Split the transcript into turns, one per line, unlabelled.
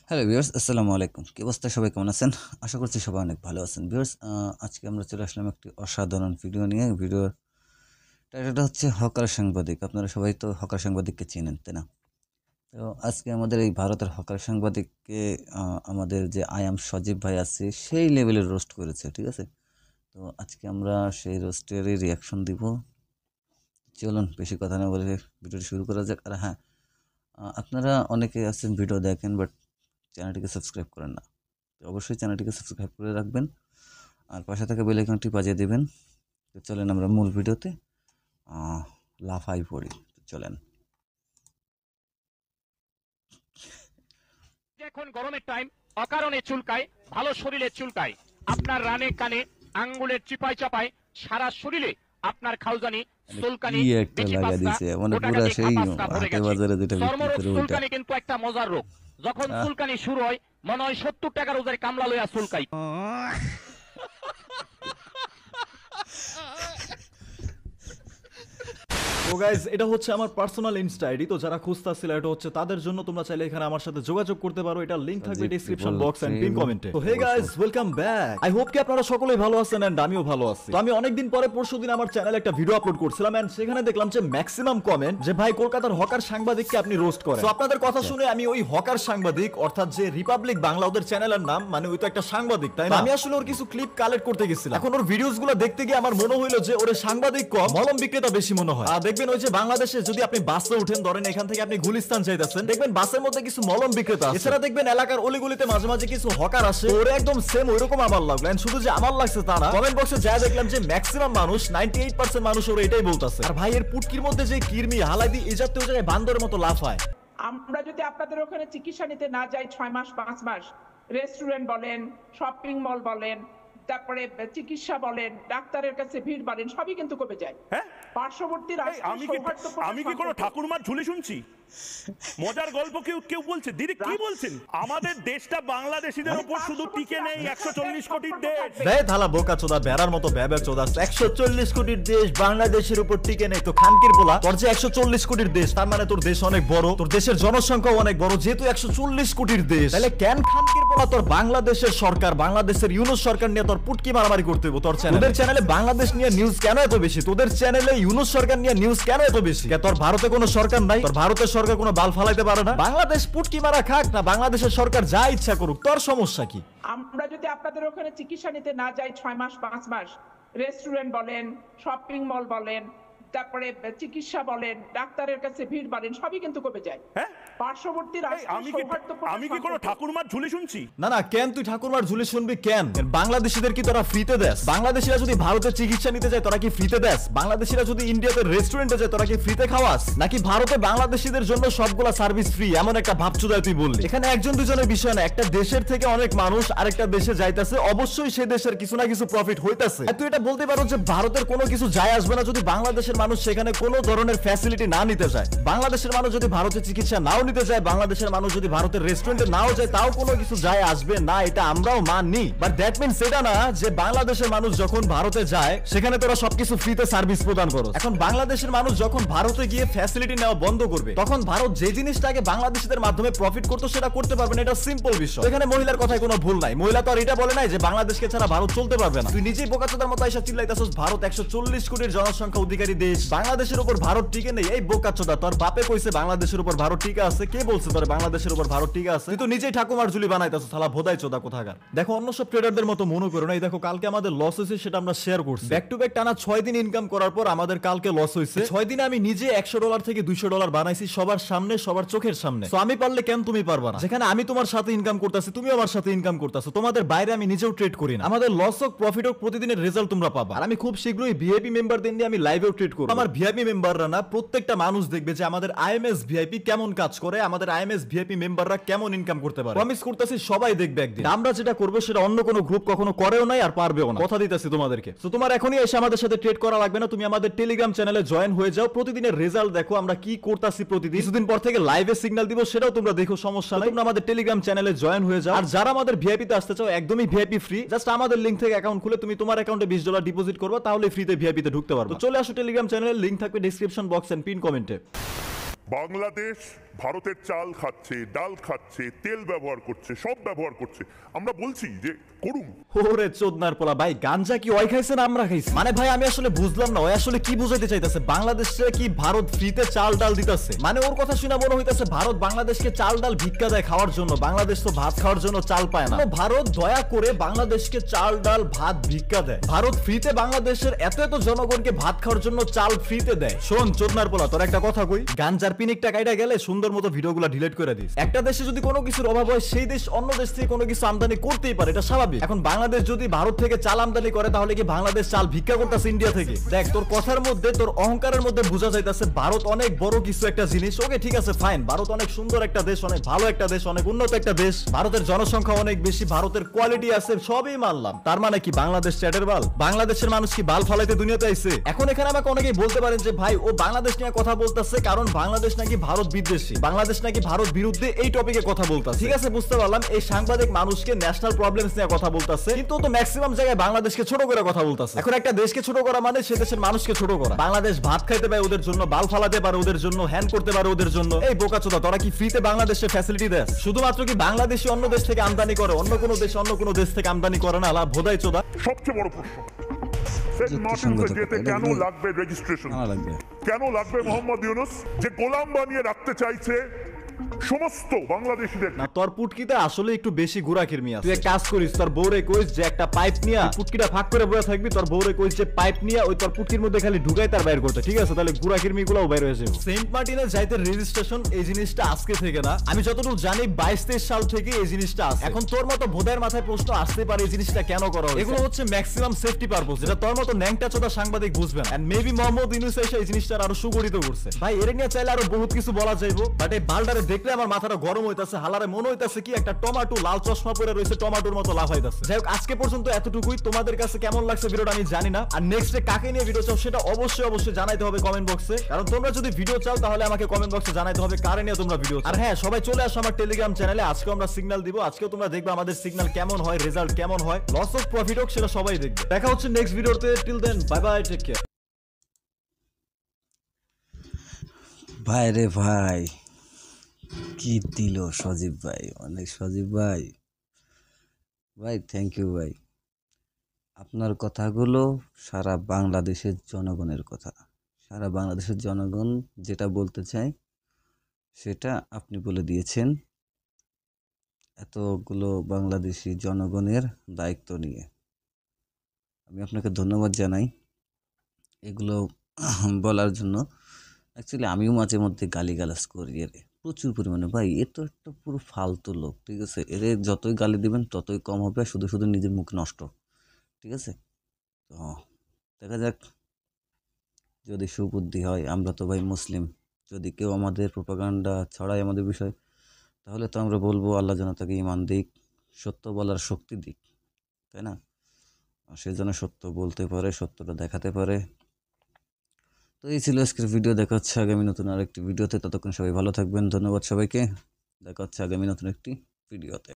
Hello viewers, আসসালামু আলাইকুম। কি অবস্থা, সবাই কেমন আছেন? আশা করছি সবাই অনেক ভালো আছেন। ভিউয়ার্স, আজকে আমরা চলে আসলাম একটি অসাধারণ ভিডিও নিয়ে। ভিডিওর টাইটেলটা হচ্ছে হকার সাংবাদিক। আপনারা সবাই তো হকার সাংবাদিককে চেনেন, তাই না? তো আজকে আমাদের এই ভারতের হকার সাংবাদিককে আমাদের যে আয়াম সজীব ভাই আছে সেই লেভেলের রোস্ট করেছে, ঠিক আছে? তো আজকে আমরা সেই রোস্টেরই রিয়াকশন দিব। চলুন বেশি কথা না বলে ভিডিওটি শুরু করা যাক। আর হ্যাঁ, আপনারা অনেকে আছেন ভিডিও দেখেন বাট চ্যানেলটিকে সাবস্ক্রাইব করেন না। তো অবশ্যই চ্যানেলটিকে সাবস্ক্রাইব করে রাখবেন আর পাশে থাকা বেল আইকনটি বাজিয়ে দিবেন। তো চলেন আমরা মূল ভিডিওতে লাফাই পড়ি। তো চলেন।
এখন গরমের টাইম, অকারণে চুলকায়, ভালো শরীরে চুলকায়, আপনার রানে কানে আঙ্গুলের চিপায় চাপায় সারা শরীরে আপনার খাউজানি চুলকানি
কি একটা লাগা দিয়েছে, মানে পুরো সেই হাটে বাজারে যেটা বিক্রি করে ওইটা।
চুলকানি কিন্তু একটা মজার রোগ। যখন চুলকানি শুরু হয় মনে হয় 70 টাকার ওজারে কামলা লইয়া চুলকাই।
তো গাইজ, এটা হচ্ছে আমার পার্সোনাল ইনস্টা আইডি। তো যারা খুঁজতাছিল এটা হচ্ছে তাদের জন্য, তোমরা চাইলে এখানে আমার সাথে যোগাযোগ করতে পারো। এটা লিংক থাকবে ডেসক্রিপশন বক্স এন্ড পিন কমেন্টে। তো hey guys, welcome back. I hope কি আপনারা সকলেই ভালো আছেন এন্ড আমিও ভালো আছি। তো আমি অনেকদিন পরে পরশুদিন আমার চ্যানেলে একটা ভিডিও আপলোড করছিলাম এন্ড সেখানে দেখলাম যে ম্যাক্সিমাম কমেন্ট যে ভাই কলকাতার হকার সাংবাদিককে আপনি রোস্ট করেন। তো আপনাদের কথা শুনে আমি ওই হকার সাংবাদিক অর্থাৎ যে রিপাবলিক বাংলা ওদের চ্যানেলের নাম, মানে ওই তো একটা সাংবাদিক, তাই না? আমি আসলে ওর কিছু ক্লিপ কালেক্ট করতে গেছিলাম। এখন ওর ভিডিওস গুলো দেখতে গিয়ে আমার মনে হইলো যে ওরে সাংবাদিক কম, মলম বিক্রেতা বেশি মনে হয়। আর দেখবেন ওই যে বাংলাদেশে যদি আপনি বাসে উঠেন, ধরেন এখান থেকে আপনি গুলিস্তান যাইতেছেন, দেখবেন বাসের মধ্যে কিছু মলম বিক্রেতা আছে। এছাড়া দেখবেন এলাকার অলিগলিতে মাঝে মাঝে কিছু হকার আসে। ওরে একদম সেম ওইরকম আমার লাগলো। শুধু যে আমার লাগছে তা না, কমেন্ট বক্সে যা দেখলাম যে ম্যাক্সিমাম মানুষ 98% মানুষ ওরা এটাই বলতাছে। আর ভাই এর পুটকির মধ্যে যে কিরমি হালাদি এই জাতীয় জায়গায় বান্দরের মতো লাফায়।
আমরা যদি আপনাদের ওখানে চিকিৎসা নিতে না যাই 6 মাস 5 মাস, রেস্টুরেন্ট বলেন, শপিং মল বলেন, তারপরে চিকিৎসা বলেন, ডাক্তারের কাছে ভিড় বলেন, সবই কিন্তু কমে যায়।
হ্যাঁ,
পার্শ্ববর্তী
আমি কি কোনো ঠাকুরমার ঝুলি শুনছি? মজার গল্প কেউ কেউ বলছে। দিদি কি বলছেন? আমাদের দেশটা বাংলাদেশিদের উপর শুধু টিকে নেই, 140 কোটির দেশ।
রে থালা বোকা চোদা, বেড়ার মতো ব্যাবের চোদা। 140 কোটির দেশ বাংলাদেশের উপর টিকে নেই তো খানকির পোলা। তোর যে 140 কোটির দেশ, তার মানে তোর দেশ অনেক বড়, তোর দেশের জনসংখ্যা অনেক বড়। যেহেতু 140 কোটির দেশ, তাহলে কেন খানকির পোলা তোর বাংলাদেশের সরকার, বাংলাদেশের ইউনুস সরকার নিয়ে তোর পুটকি মারামারি করতে হবে? তোর চ্যানেলে বাংলাদেশ নিয়ে নিউজ কেন এত বেশি? তোদের চ্যানেলে ইউনুস সরকার নিয়ে নিউজ কেন এত বেশি? তোর ভারতে কোনো সরকার নাই? তোর ভারতের সরকার কোনো বাল ফালাইতে পারে না? বাংলাদেশ পুটকি মারা খাক না, বাংলাদেশের সরকার যা ইচ্ছা করুক, তোর সমস্যা কি?
আমরা যদি আপনাদের ওখানে চিকিৎসা নিতে না যাই 6 মাস 5 মাস, রেস্টুরেন্ট বলেন, শপিং মল বলেন, তারপরে চিকিৎসা বলেন, ডাক্তারের কাছে ভিড় বলেন, সবই কিন্তু কমে যায়।
হ্যাঁ,
পার্শ্ববর্তী
আমি কি কোনো ঠাকুরমার ঝুলি শুনছি?
না না, কেন তুই ঠাকুরমার ঝুলি শুনবি? কেন বাংলাদেশিদের কি তোরা ফ্রিতে দেস? বাংলাদেশিরা যদি ভারতে চিকিৎসা নিতে যায় তোরা কি ফ্রিতে দেস? বাংলাদেশিরা যদি ইন্ডিয়াতে রেস্টুরেন্টে যায় তোরা কি ফ্রিতে খাওয়াস? নাকি ভারতে বাংলাদেশিদের জন্য সবগুলা সার্ভিস ফ্রি, এমন একটা ভাবচুদায় তুই বললি? এখানে একজন দুজনের বিষয় না, একটা দেশের থেকে অনেক মানুষ আরেকটা দেশে যাইতেছে, অবশ্যই সে দেশের কিছু না কিছু প্রফিট হইতাছে। তুই এটা বলতে পারো যে ভারতের কোনো কিছু যায় আসবে না যদি বাংলাদেশের মানুষ সেখানে কোনো ধরনের ফ্যাসিলিটি না নিতে যায়। বাংলাদেশের মানুষ যদি ভারতে চিকিৎসা নাও নিতে যায়, বাংলাদেশের মানুষ যদি ভারতের রেস্টুরেন্টে নাও যায়, তাও কোনো কিছু যায় আসবে না, এটা আমরাও মানি। বাট দ্যাট মিন্স এটা না যে বাংলাদেশের মানুষ যখন ভারতে যায় সেখানে তোরা সবকিছু ফ্রিতে সার্ভিস প্রদান করো। এখন বাংলাদেশের মানুষ যখন ভারতে গিয়ে ফ্যাসিলিটি নেওয়া বন্ধ করবে, তখন ভারত যে জিনিসটাকে বাংলাদেশিদের মাধ্যমে প্রফিট করতো সেটা করতে পারবে না। এটা সিম্পল বিষয়। এখানে মহিলার কথায় কোনো ভুল নাই। মহিলা তো আর এটা বলে নাই যে বাংলাদেশকে ছাড়া ভারত চলতে পারবে না। তুই নিজেই বোকাচোদার মতো এসে চিল্লাইতাছস ভারত 140 কোটির জনসংখ্যা অধিকারী দেশ, বাংলাদেশের উপর ভারত টিকে নেই। এই বোকাচোদা, তোর বাপে কইছে বাংলাদেশের উপর ভারত টিকে আছে? কে বলছে তোর বাংলাদেশের উপর ভারত টিকে আছে? তুই তো নিজেই ঠাকুমার ঝুলি বানাইতাছস, শালা ভোদাই চোদা কোথাকার। দেখো, অন্য সব ট্রেডারদের মতো মনে করো না। এই দেখো, কালকে আমাদের লস হয়েছে, সেটা আমরা শেয়ার করছি। ব্যাক টু ব্যাক টানা 6 দিন ইনকাম করার পর আমাদের কালকে লস হয়েছে। 6 দিনে আমি নিজে $100 থেকে $200 বানাইছি, সবার সামনে, সবার চোখের সামনে। তো আমি পারলে কেন তুমি পারবা না? যেখানে আমি তোমার সাথে ইনকাম করতেছি, তুমি আমার সাথে ইনকাম করতেছো, তোমাদের বাইরে আমি নিজেও ট্রেড করি না। আমাদের লস হোক প্রফিট হোক, প্রতিদিনের রেজাল্ট তোমরা পাবা। আর আমি খুব শীঘ্রই ভিআইপি মেম্বারদের নিয়ে আমি লাইভেও ট্রেড করব। আমার ভিআইপি মেম্বাররা না, প্রত্যেকটা মানুষ দেখবে যে আমাদের আইএমএস ভিআইপি কেমন কাজ করে, আমাদের আইএমএস ভিআইপি মেম্বাররা কেমন ইনকাম করতে পারে। প্রমিস করতেছি সবাই দেখবে একদিন। আমরা যেটা করব সেটা অন্য কোনো গ্রুপ কখনো করেও নাই আর পারবেও না, কথা দিতেছি তোমাদেরকে। তো তোমার এখনই এসে আমাদের সাথে ট্রেড করা লাগবে না, তুমি আমাদের টেলিগ্রাম চ্যানেলে জয়েন হয়ে যাও। প্রতিদিনের রেজাল্ট দেখো আমরা কি করতেছি প্রতিদিন। কিছুদিন পর থেকে লাইভে সিগন্যাল দিব, সেটাও তোমরা দেখো, সমস্যা নাই। তোমরা আমাদের টেলিগ্রাম চ্যানেলে জয়েন হয়ে যাও। আর যারা আমাদের ভিআইপি তে আসতে চাও, একদমই ভিআইপি ফ্রি। জাস্ট আমাদের লিংক থেকে অ্যাকাউন্ট খুলে তুমি তোমার অ্যাকাউন্টে $20 ডিপোজিট করবে, তাহলে ফ্রিতে ভিআইপি তে ঢুকতে পারবে। তো চলে আসো টেলিগ্রাম চ্যানেলে, লিংক থাকবে ডেসক্রিপশন বক্স এন্ড পিন কমেন্টে।
বাংলাদেশ
ভারতের চাল খাচ্ছে, ডাল খাচ্ছে, তেল ব্যবহার করছে, সব ব্যবহার করছে। আমরা বলছি যে করুন।
ওরে চোদনার পোলা ভাই, গাঞ্জা কি ওই খাইছে না আমরা খাইছি? মানে ভাই আমি আসলে বুঝলাম না, ওই আসলে কি বুঝাইতে চাইতেছে? বাংলাদেশে কি ভারত ফ্রিতে চাল ডাল দিতেছে? মানে ওর কথা শুনে মনে হইতেছে ভারত বাংলাদেশকে চাল ডাল ভিক্ষা দেয় খাওয়ার জন্য, বাংলাদেশ তো ভাত খাওয়ার জন্য চাল পায় না। ভারত দয়া করে বাংলাদেশকে চাল ডাল ভাত ভিক্ষা দেয়। ভারত ফ্রিতে বাংলাদেশের এত এত জনগণকে ভাত খাওয়ার জন্য চাল ফ্রিতে দেয়। শোন চোদনার পোলা, তোর একটা কথা কই, গাঞ্জার পিনিকটা কাইটা গেলে সুন্দর মতো ভিডিওগুলো ডিলিট করে দিস। একটা দেশে যদি কোনো কিছুর অভাব হয়, সেই দেশ অন্য দেশ থেকে কোনো কিছু আমদানি করতেই পারে, এটা স্বাভাবিক। এখন বাংলাদেশ যদি ভারত থেকে চাল আমদানি করে, তাহলে কি বাংলাদেশ চাল ভিক্ষা করতেছে ইন্ডিয়া থেকে? দেখ তোর কথার মধ্যে, তোর অহংকারের মধ্যে বোঝা যাইতেছে ভারত অনেক বড় কিছু একটা জিনিস। ওকে ঠিক আছে ফাইন, ভারত অনেক সুন্দর একটা দেশ, অনেক ভালো একটা দেশ, অনেক উন্নত একটা দেশ, ভারতের জনসংখ্যা অনেক বেশি, ভারতের কোয়ালিটি আছে, সবই মানলাম। তার মানে কি বাংলাদেশ চ্যাটের বাল? বাংলাদেশের মানুষ কি বাল ফালাইতে দুনিয়াতে আইছে? এখন এখানে আমাকে অনেকেই বলতে পারেন যে ভাই ও বাংলাদেশ নিয়ে কথা বলতেছে কারণ বাংলাদেশ নাকি ভারত বিদ্বেষী, বাংলাদেশ নাকি ভারত বিরুদ্ধে, এই টপিকে কথা বলতেছে। ঠিক আছে বুঝতে পারলাম, এই সাংবাদিক মানুষকে ন্যাশনাল প্রবলেমস নিয়ে কথা বলতেছে, কিন্তু তো ম্যাক্সিমাম জায়গায় বাংলাদেশকে ছোট করে কথা বলতেছে। এখন একটা দেশকে ছোট করা মানে সে দেশের মানুষকে ছোট করা। বাংলাদেশ ভাত খাইতে পারে ওদের জন্য, বাল ফালাতে পারে ওদের জন্য, হ্যান্ড করতে পারে ওদের জন্য। এই বোকাচোদা, তোরা কি ফ্রিতে বাংলাদেশে ফ্যাসিলিটি দেস? শুধুমাত্র কি বাংলাদেশি অন্য দেশ থেকে আমদানি করে, অন্য কোনো দেশ অন্য কোনো দেশ থেকে আমদানি করে না? আলা ভোদাই চোদা।
সবচেয়ে বড় প্রশ্ন, সেন্ট মার্টিনসে যেতে কেন লাগবে রেজিস্ট্রেশন? কেন লাগবে মোহাম্মদ ইউনূস যে গোলাম বানিয়ে রাখতে চাইছে সমস্ত বাংলাদেশীদের?
না তোর পুটকিতে আসলে একটু বেশি গুড়াকির মিয়া। তুই এক কাজ করিস, তোর বউরে কইস যে একটা পাইপ নিয়া পুটকিটা ফাঁক করে বসে থাকবি, তোর বউরে কইস যে পাইপ নিয়া ওই তোর পুটকির মধ্যে খালি ঢুকাই তার বাইর করতে, ঠিক আছে? তাহলে গুড়াকির মিগুলোও বাইর হয়ে যাবে। সেন্ট মার্টিনে যাইতে রেজিস্ট্রেশন এই জিনিসটা আজকে থেকে না, আমি যতটুকু জানি 22-23 সাল থেকে এই জিনিসটা আছে। এখন তোর মতো ভোদায়ের মাথায় প্রশ্ন আসতে পারে এই জিনিসটা কেন করা হয়েছে। এগুলো হচ্ছে ম্যাক্সিমাম সেফটি পারপোজ, যেটা তোর মতো ন্যাংটা চোদা সাংবাদিক বুঝবেন। এন্ড মেবি মোহাম্মদ ইউনূস এসে এই জিনিসটা আরো সুগঠিত করছে। ভাই এর নিয়ে চাইলে আরো বহুত কিছু বলা যাইবো, বাট এই বালটারে দেখলে আমার মাথাটা গরম হইতাছে। হালারে মনে হইতাছে কি একটা টমেটো লাল চশমা পরে রয়েছে, টমেটোর মতো লাফাইতাছে। যাই হোক আজকে পর্যন্ত এতটুকুই। তোমাদের কাছে কেমন লাগছে ভিডিওটা আমি জানি না, আর নেক্সট ডে কাকে নিয়ে ভিডিও চাও সেটা অবশ্যই জানাইতে হবে কমেন্ট বক্সে। কারণ তোমরা যদি ভিডিও চাও তাহলে আমাকে কমেন্ট বক্সে জানাইতে হবে কারে নিয়ে তোমরা ভিডিও চাও। আর হ্যাঁ, সবাই চলে আসো আমার টেলিগ্রাম চ্যানেলে, আজকে আমরা সিগন্যাল দিব। আজকেও তোমরা দেখবে আমাদের সিগন্যাল কেমন হয়, রেজাল্ট কেমন হয়, লস অফ প্রফিট হোক সেটা সবাই দেখবে। দেখা হচ্ছে নেক্সট ভিডিওতে। Till then bye bye, take care.
ভাই রে ভাই, কি দিল সজীব ভাই, অনেক সজীব ভাই, ভাই থ্যাংক ইউ ভাই। আপনার কথাগুলো সারা বাংলাদেশের জনগণের কথা, সারা বাংলাদেশের জনগণ যেটা বলতে চায় সেটা আপনি বলে দিয়েছেন এতগুলো বাংলাদেশি জনগণের দায়িত্ব নিয়ে। আমি আপনাকে ধন্যবাদ জানাই এগুলো বলার জন্য। অ্যাকচুয়ালি আমিও মাঝে মধ্যে গালিগালাজ করি এর প্রচুর পরিমাণে। ভাই এ তো একটা পুরো ফালতু লোক, ঠিক আছে? এর যতই গালি দিবেন ততই কম হবে, শুধু শুধু নিজের মুখ নষ্ট, ঠিক আছে? তো দেখা যাক যদি সুবুদ্ধি হয়। আমরা তো ভাই মুসলিম, যদি কেউ আমাদের প্রোপাগান্ডা ছড়ায় আমাদের বিষয়, তাহলে তো আমরা বলবো আল্লাহ যেন তাকে ঈমান দিক, সত্য বলার শক্তি দিক, তাই না? সে যেন সত্য বলতে পারে, সত্যটা দেখাতে পারে। তো এই ছিল আজকের ভিডিও। দেখা হচ্ছে আগামী নতুন আরেকটি ভিডিওতে। ততক্ষণ সবাই ভালো থাকবেন। ধন্যবাদ সবাইকে। দেখা হচ্ছে আগামী নতুন একটি ভিডিওতে।